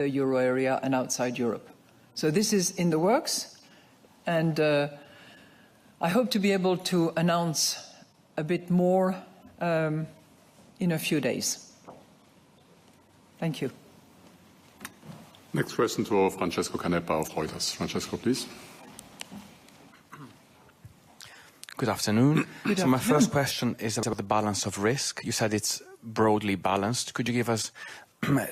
the euro area and outside Europe. So this is in the works, and I hope to be able to announce a bit more in a few days. Thank you. Next question to Francesco Canepa of Reuters. Francesco, please. Good afternoon. So my first question is about the balance of risk. You said it's broadly balanced. Could you give us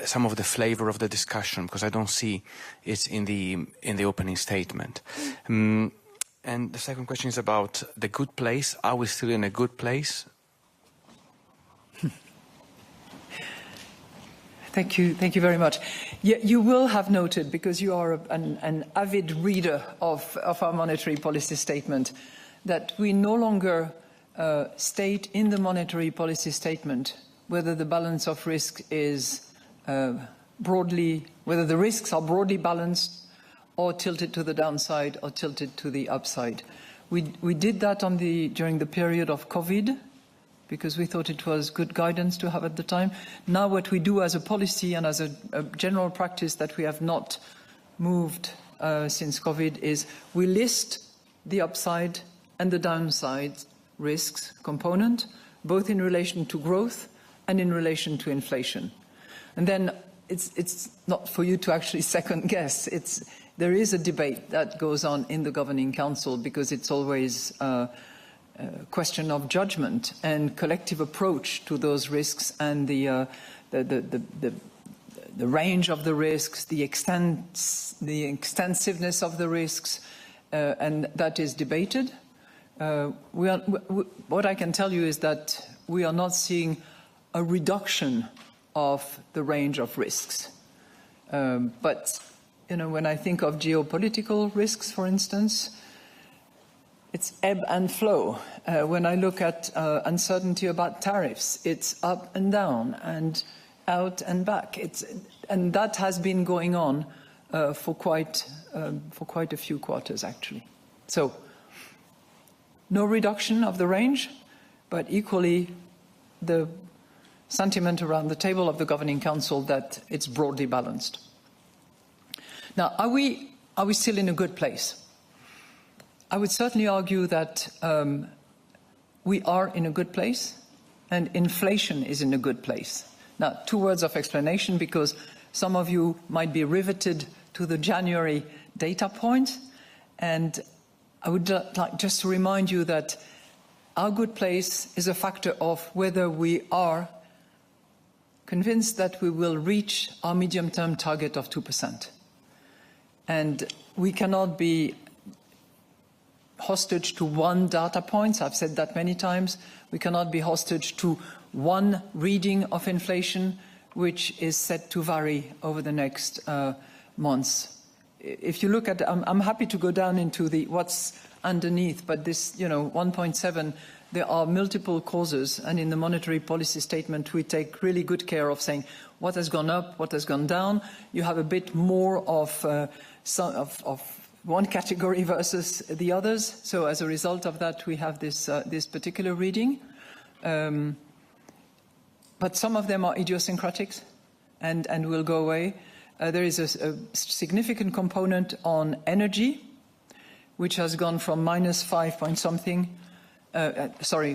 some of the flavor of the discussion, because I don't see it in the opening statement. And the second question is about the good place. Are we still in a good place? Thank you very much. You will have noted, because you are an avid reader of our monetary policy statement, that we no longer state in the monetary policy statement whether the balance of risk is whether the risks are broadly balanced or tilted to the downside or tilted to the upside. We did that during the period of COVID, because we thought it was good guidance to have at the time. Now what we do as a policy and as a general practice that we have not moved since COVID is we list the upside and the downside risks component, both in relation to growth and in relation to inflation. And then it's not for you to actually second guess. There is a debate that goes on in the Governing Council, because it's always a question of judgment and collective approach to those risks and the range of the risks, the extensiveness of the risks, and that is debated. What I can tell you is that we are not seeing a reduction of the range of risks. But, when I think of geopolitical risks, for instance, it's ebb and flow. When I look at uncertainty about tariffs, it's up and down and out and back. And that has been going on for quite a few quarters, actually. So, no reduction of the range, but equally the sentiment around the table of the Governing Council that it's broadly balanced. Now, are we still in a good place? I would certainly argue that we are in a good place, and inflation is in a good place. Now, 2 words of explanation, because some of you might be riveted to the January data point, and I would like just to remind you that our good place is a factor of whether we are convinced that we will reach our medium-term target of 2%. And we cannot be hostage to one data point. I've said that many times. We cannot be hostage to one reading of inflation, which is set to vary over the next months. If you look at, I'm happy to go down into what's underneath, but this, 1.7, there are multiple causes, and in the monetary policy statement, we take really good care of saying what has gone up, what has gone down. You have a bit more of one category versus the others. So as a result of that, we have this particular reading. But some of them are idiosyncratic and will go away. There is a significant component on energy, which has gone from -5 point something,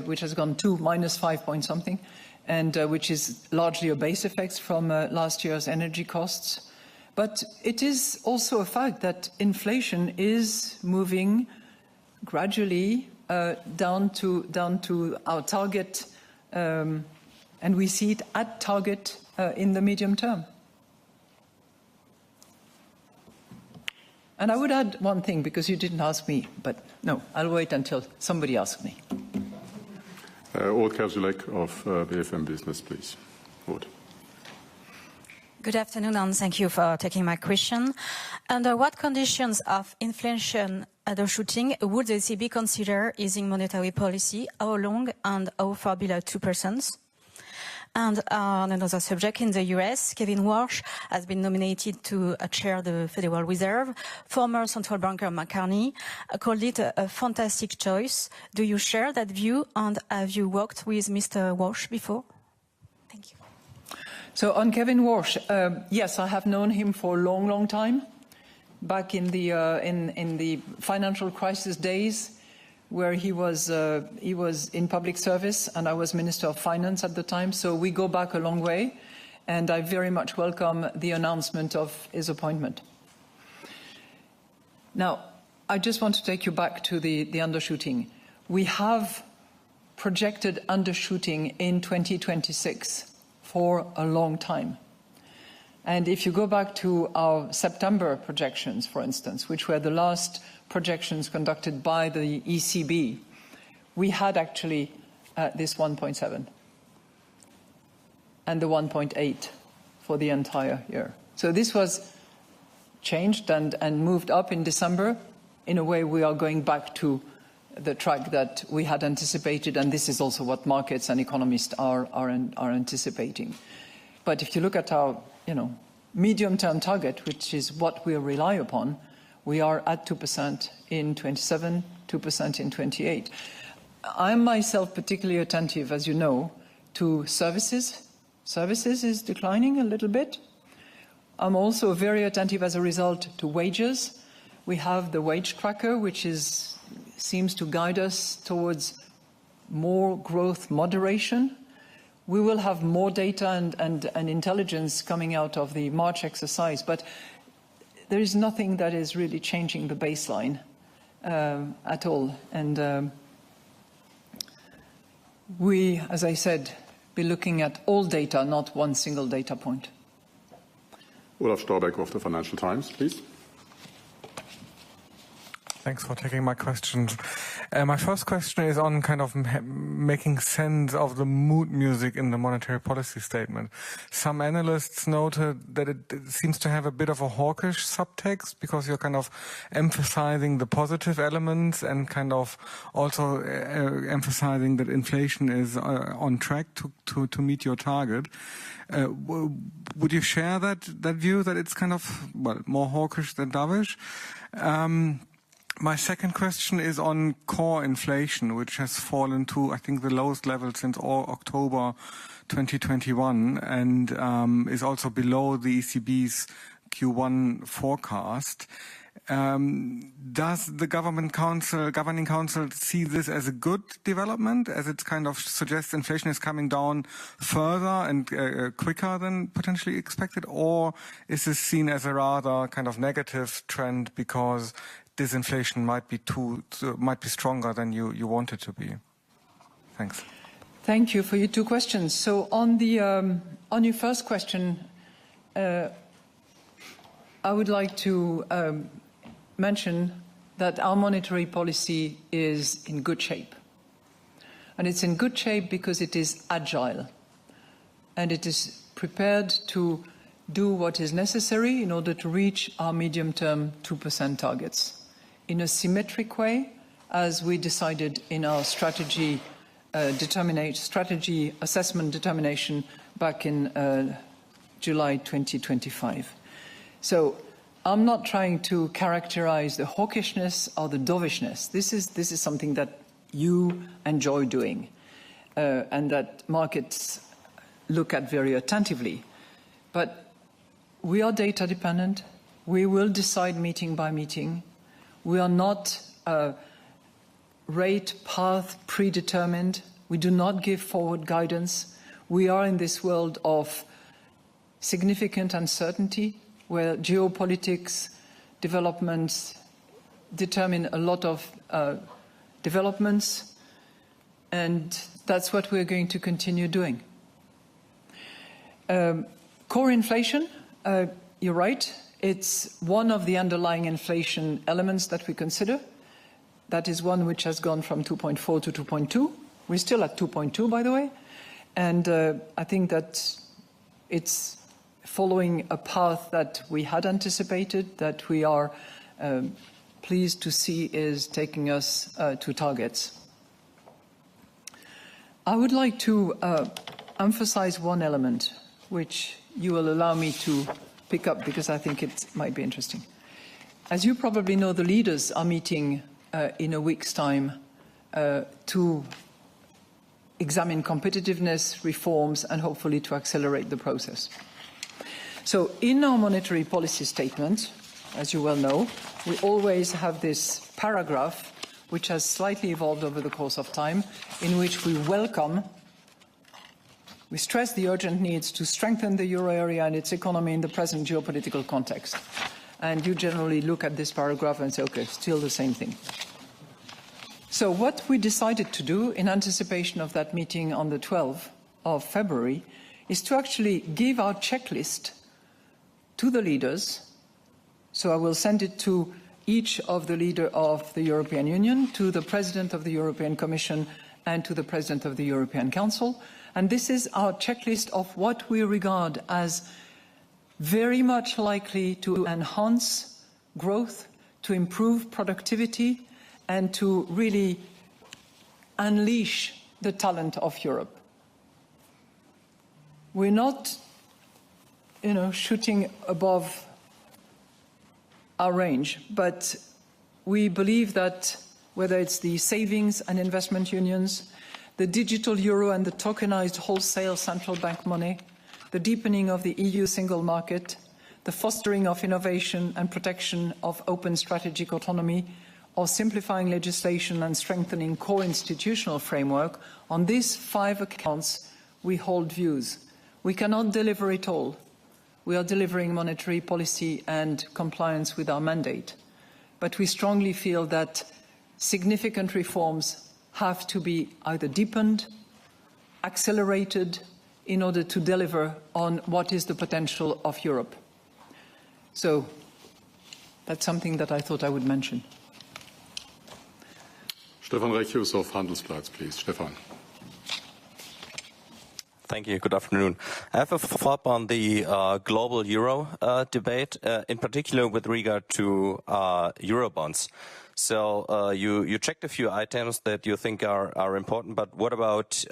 which has gone to -5 point something, and which is largely a base effect from last year's energy costs. But it is also a fact that inflation is moving gradually down to our target, and we see it at target in the medium term. And I would add one thing, because you didn't ask me, but no, I'll wait until somebody asks me. Aude Kersulek of BFM Business, please. Aude. Good afternoon, and thank you for taking my question. Under what conditions of inflation undershooting would the ECB consider easing monetary policy? How long and how far below 2%? And on another subject, in the US, Kevin Warsh has been nominated to chair the Federal Reserve. Former central banker McCartney called it a fantastic choice. Do you share that view, and have you worked with Mr. Warsh before? Thank you. So on Kevin Walsh, yes, I have known him for a long, long time. Back in the financial crisis days, where he was in public service, and I was Minister of Finance at the time. So we go back a long way, and I very much welcome the announcement of his appointment. Now, I just want to take you back to the undershooting. We have projected undershooting in 2026 for a long time. And if you go back to our September projections, for instance, which were the last projections conducted by the ECB, we had actually this 1.7 and the 1.8 for the entire year. So this was changed and moved up in December. In a way, we are going back to the track that we had anticipated, and this is also what markets and economists are anticipating. But if you look at our, medium-term target, which is what we rely upon, we are at 2% in 27, 2% in 28. I'm myself particularly attentive, as you know, to services. Services is declining a little bit. I'm also very attentive as a result to wages. We have the wage tracker, which seems to guide us towards more growth moderation. We will have more data and intelligence coming out of the March exercise, but there is nothing that is really changing the baseline at all. And we, as I said, be looking at all data, not one single data point. Olaf Storbeck of the Financial Times, please. Thanks for taking my questions. My first question is on kind of making sense of the mood music in the monetary policy statement. Some analysts noted that it seems to have a bit of a hawkish subtext because you're kind of emphasizing the positive elements and kind of also emphasizing that inflation is on track to meet your target. Would you share that view that it's kind of, more hawkish than dovish? My second question is on core inflation, which has fallen to, I think, the lowest level since October 2021 and is also below the ECB's Q1 forecast. Does the governing council see this as a good development, as it kind of suggests inflation is coming down further and quicker than potentially expected, or is this seen as a rather kind of negative trend because disinflation might be stronger than you want it to be? Thanks. Thank you for your two questions. So on your first question, I would like to mention that our monetary policy is in good shape. And it's in good shape because it is agile and it is prepared to do what is necessary in order to reach our medium-term 2% targets in a symmetric way, as we decided in our strategy assessment determination back in July 2025. So I'm not trying to characterize the hawkishness or the dovishness. This is something that you enjoy doing and that markets look at very attentively. But we are data dependent. We will decide meeting by meeting. We are not rate path predetermined. We do not give forward guidance. We are in this world of significant uncertainty, where geopolitics developments determine a lot of developments, and that's what we're going to continue doing. Core inflation, you're right. It's one of the underlying inflation elements that we consider. That is one which has gone from 2.4 to 2.2. We're still at 2.2, by the way. And I think that it's following a path that we had anticipated, that we are pleased to see is taking us to targets. I would like to emphasize one element, which you will allow me to pick up because I think it might be interesting. As you probably know, the leaders are meeting in a week's time to examine competitiveness, reforms, and hopefully to accelerate the process. So in our monetary policy statement, as you well know, we always have this paragraph, which has slightly evolved over the course of time, in which we stress the urgent needs to strengthen the euro area and its economy in the present geopolitical context. And you generally look at this paragraph and say, okay, still the same thing. So what we decided to do in anticipation of that meeting on the 12th of February is to actually give our checklist to the leaders. So I will send it to each of the leader of the European Union, to the President of the European Commission, and to the President of the European Council. And this is our checklist of what we regard as very much likely to enhance growth, to improve productivity, and to really unleash the talent of Europe. We're not, shooting above our range, but we believe that whether it's the savings and investment unions, the digital euro and the tokenized wholesale central bank money, the deepening of the EU single market, the fostering of innovation and protection of open strategic autonomy, or simplifying legislation and strengthening core institutional framework, on these 5 accounts we hold views. We cannot deliver it all. We are delivering monetary policy and compliance with our mandate. But we strongly feel that significant reforms have to be either deepened, accelerated, in order to deliver on what is the potential of Europe. So that's something that I thought I would mention. Stefan Reccius of Handelsblatt, please. Stefan. Thank you. Good afternoon. I have a follow-up on the global euro debate, in particular with regard to Eurobonds. So you checked a few items that you think are important, but what about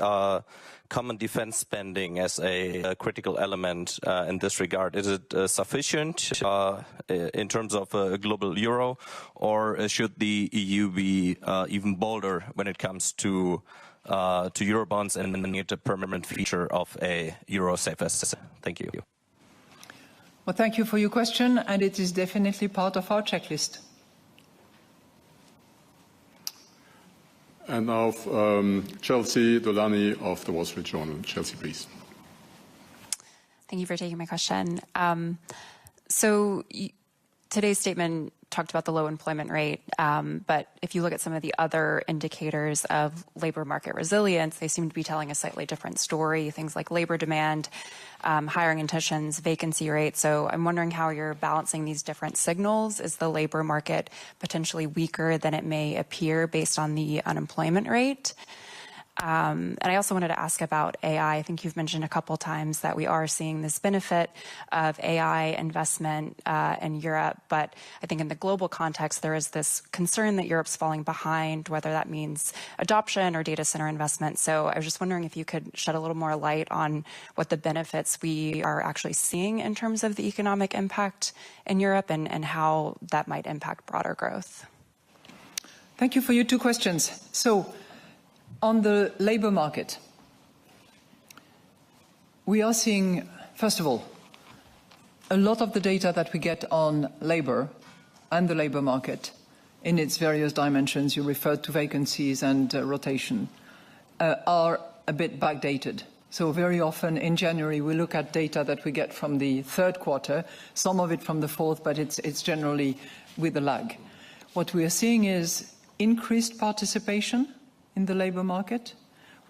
common defense spending as a critical element in this regard? Is it sufficient in terms of a global euro, or should the EU be even bolder when it comes to Eurobonds and the permanent feature of a euro safe asset? Thank you. Well, thank you for your question, and it is definitely part of our checklist. And now Chelsea Dolani of the Wall Street Journal. Chelsea, please. Thank you for taking my question. Today's statement talked about the low employment rate, but if you look at some of the other indicators of labor market resilience, they seem to be telling a slightly different story, things like labor demand, hiring intentions, vacancy rates. So I'm wondering how you're balancing these different signals. Is the labor market potentially weaker than it may appear based on the unemployment rate? And I also wanted to ask about AI. I think you've mentioned a couple times that we are seeing this benefit of AI investment in Europe, but I think in the global context, there is this concern that Europe's falling behind, whether that means adoption or data center investment. So I was just wondering if you could shed a little more light on what the benefits we are actually seeing in terms of the economic impact in Europe and how that might impact broader growth. Thank you for your 2 questions. So, on the labor market, we are seeing, first of all, a lot of the data that we get on labor and the labor market in its various dimensions, you referred to vacancies and rotation, are a bit backdated. So very often in January, we look at data that we get from the 3rd quarter, some of it from the 4th, but it's generally with a lag. What we are seeing is increased participation in the labor market.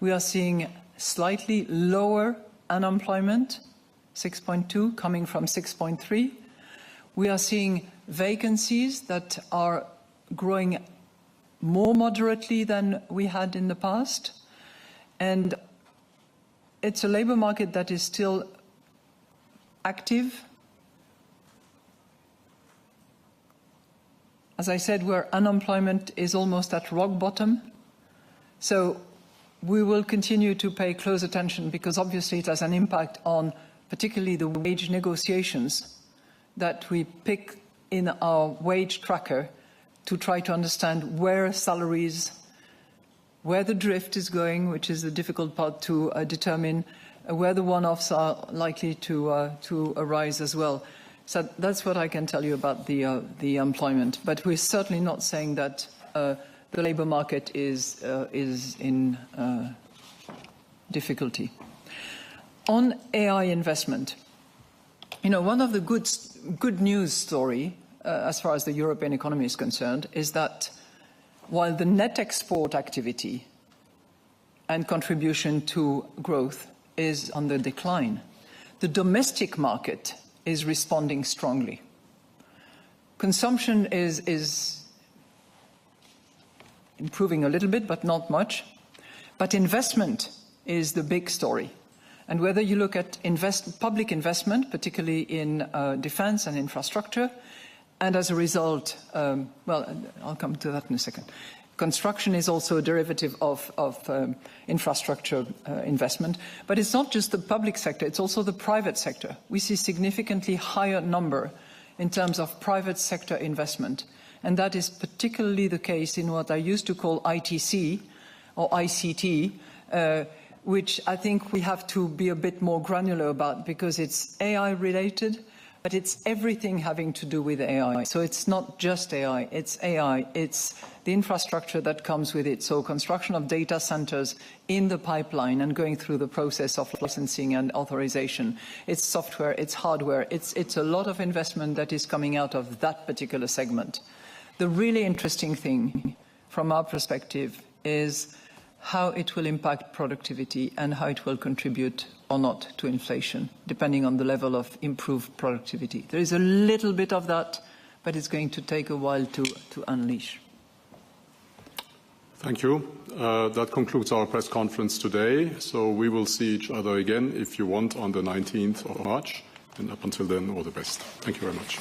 We are seeing slightly lower unemployment, 6.2 coming from 6.3. We are seeing vacancies that are growing more moderately than we had in the past. And it's a labor market that is still active. As I said, where unemployment is almost at rock bottom. So we will continue to pay close attention because obviously it has an impact on particularly the wage negotiations that we pick in our wage tracker to try to understand where salaries where the drift is going, which is the difficult part to determine, where the one-offs are likely to arise as well. So that's what I can tell you about the employment. But we're certainly not saying that the labour market is in difficulty. On AI investment, one of the good news story as far as the European economy is concerned is that while the net export activity and contribution to growth is on the decline, the domestic market is responding strongly. Consumption is improving a little bit, but not much. But investment is the big story. And whether you look at public investment, particularly in defense and infrastructure, and as a result, well, I'll come to that in a second. Construction is also a derivative of infrastructure investment. But it's not just the public sector, it's also the private sector. We see significantly higher number in terms of private sector investment. And that is particularly the case in what I used to call ITC or ICT, which I think we have to be a bit more granular about because it's AI related, but it's everything having to do with AI. So it's not just AI, it's the infrastructure that comes with it. So construction of data centers in the pipeline and going through the process of licensing and authorization. It's software, it's hardware, it's a lot of investment that is coming out of that particular segment. The really interesting thing from our perspective is how it will impact productivity and how it will contribute or not to inflation, depending on the level of improved productivity. There is a little bit of that, but it's going to take a while to unleash. Thank you. That concludes our press conference today. So we will see each other again, if you want, on the 19th of March. And up until then, all the best. Thank you very much.